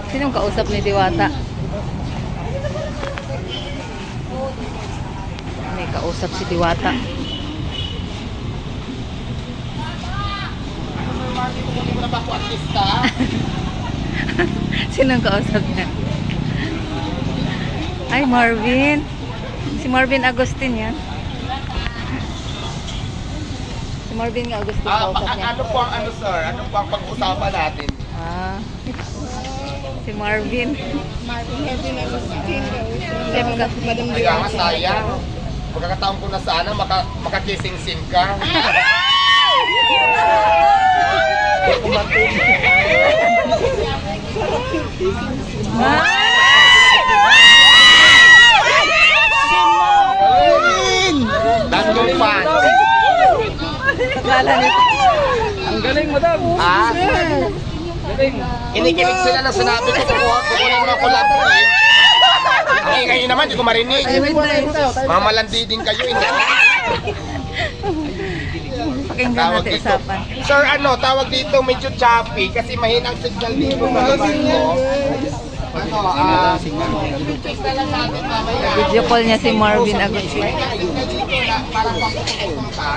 Sinong kausap ni Diwata? May kausap si Diwata. Sinong kausap niya? Ay, Marvin. Si Marvin Agustin yan. Si Marvin Agustin kausap niya. Ano po ang ano, sir? Ano po ang pag-usapan natin? Si Marvin. Kaya nga sayang. Pagkakataon ko na sana, makakising-sing ka. Danggong fan. Ang galing, madam. Ha? Kinikilig sila ng sinabi ko. Kukunin mo ako lapin. Ay, ngayon naman, di ko marinig. Mga malandi din kayo. Pakinggan natin usapan. Sir, ano, tawag dito medyo choppy kasi mahinang signal dito sa labas ko. Video call niya si Marvin Agustin. Parang papupunta.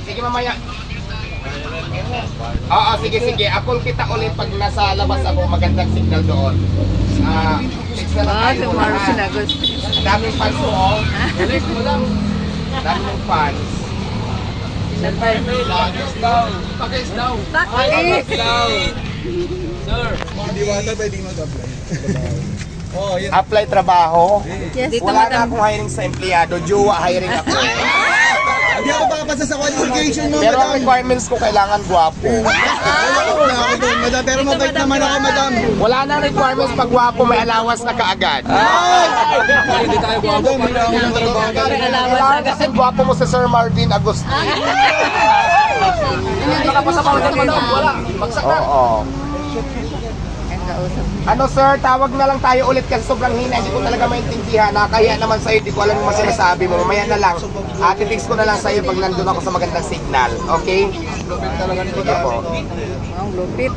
Sige, mamaya. Oo, sige. Apol kita ulit pag nasa labas ako, magandang signal doon. Text na lang tayo. Si Marvin Agustin. Ang daming fans mo. Daming fans. Pakis daw. Sir, Diwata pwede mag-apply. Apply trabaho. Yes, dito Wala na madam. akong hiring sa empleyado. Jowa hiring ako. Hindi ako papasa sa qualification mo, Pero ang madam. requirements ko kailangan gwapo. Wala ako doon, madam. Pero mabait naman ako, madam. Wala na requirements pag gwapo, may allowance na kaagad. Hindi tayo guwapo. Wala ako ng trabaho. Kailangan kasi gwapo mo sa Sir Marvin Agustin. Hindi makapasa pa ako, madam. Wala. Bagsak na. Oo. Ang kausap. Ano sir, tawag na lang tayo ulit kasi sobrang hina. Hindi ko talaga maintindihan. Nakakahiya naman sa'yo, hindi ko alam yung sinasabi mo. Mamaya na lang. Titix ko na lang sa'yo pag nandun ako sa magandang signal. Okay? Lupit talaga nito. Sige po. Ang lupit.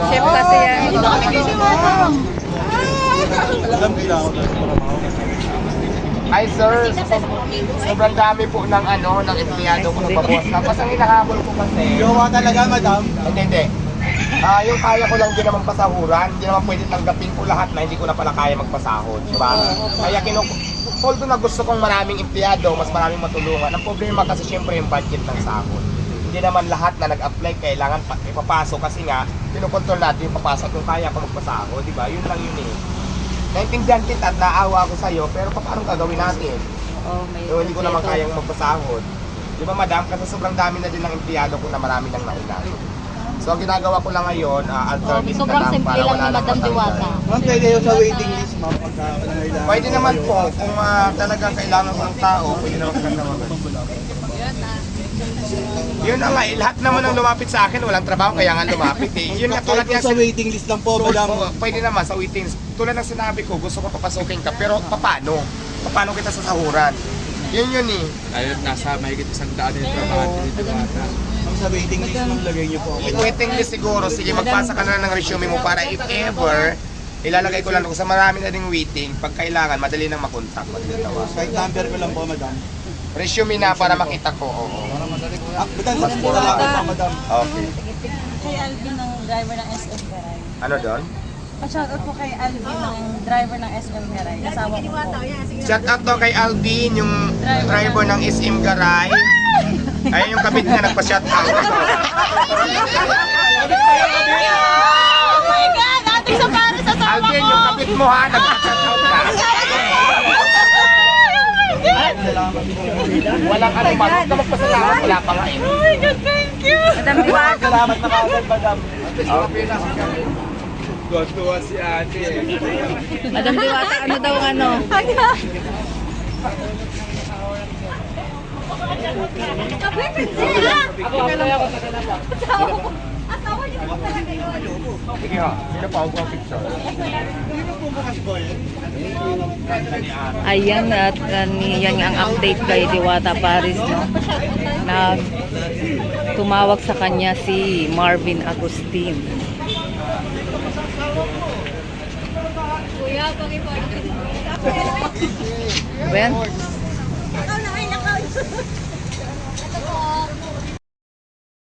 Chef kasi yan. Madam, kailangan ko ng trabaho. Ay sir, sobrang dami po ng ng empleyado ko ng pabuwas. Tapos ang hinahabol ko kasi, Jowa talaga, madam. hindi. Yung kaya ko lang din naman pasahuran, hindi naman pwede tanggapin ko lahat na hindi ko na pala kaya magpasahod, di ba? Kaya although na gusto kong maraming empleyado, mas maraming matulungan. Ang problema kasi syempre yung budget ng sahod. Hindi naman lahat na nag-apply kailangan ipapasok kasi nga, pinukontrol natin yung papasok kung kaya ko magpasahod, di ba? Yun lang yun eh. Naintindihan kita at naawa ako sa'yo, pero paano gagawin natin? May Hindi ko naman kayang magpasahod. Di ba madam? Kasi sobrang dami na din ng empleyado ko na marami nang nauna. So ang ginagawa ko lang ngayon, alternative sobrang na lang simple para lang wala ni nang Madam Diwata. matanggal. Ma'am, pwede yung sa waiting list, ma'am. Pagka kailangan. Pwede naman po, kung talagang kailangan ko ng tao, pwede naman kagawin. Yun na nga, lahat naman ang lumapit sa akin, walang trabaho, kaya nga lumapit eh. Yun nga, tulad nga Sa waiting list lang po, madam. pwede naman sa waiting list. Tulad ng sinabi ko, gusto ko papasukin ka, pero paano? Paano kita sasahuran? Yun eh. Ayun, nasa mahigit 100 yung trabaho ni Diwata. Ma'am, sa waiting list, ma'am, lagay niyo po ako. Waiting list siguro, sige magpasa ka na lang ng resume mo para if ever, ilalagay ko lang kung sa marami na ding waiting, pag kailangan, madali nang makontak, madali tawag. Kahit number ko lang po, madam. Resume na para makita ko, oo. Madam, sa pura lang po, madam. Okay. Kay Alvin ng driver ng SM Garay. Ano doon? Pa-shoutout po kay Alvin ng driver ng SM Garay. Kasama ko po. Shout out to kay Alvin, yung driver ng SM Garay. Ayun yung kabit na nagpa-shout out. Oh my God! Ating sa para sa sama Alvin, ko! yung kabit mo ha, nagpa-shout out ka. Walang ano ba? Huwag ka magpasalamat, wala pa nga eh. Oh my God, thank you! Madam Diwata. Salamat na kagad, madam. Tuwa si ate. Madam Diwata, ano daw ano? Asawa Sige ha, sino pa ang picture? Ayan at yan ang update kay Diwata Paris, no? Na tumawag sa kanya si Marvin Agustin. Kuya, Ben? Ben?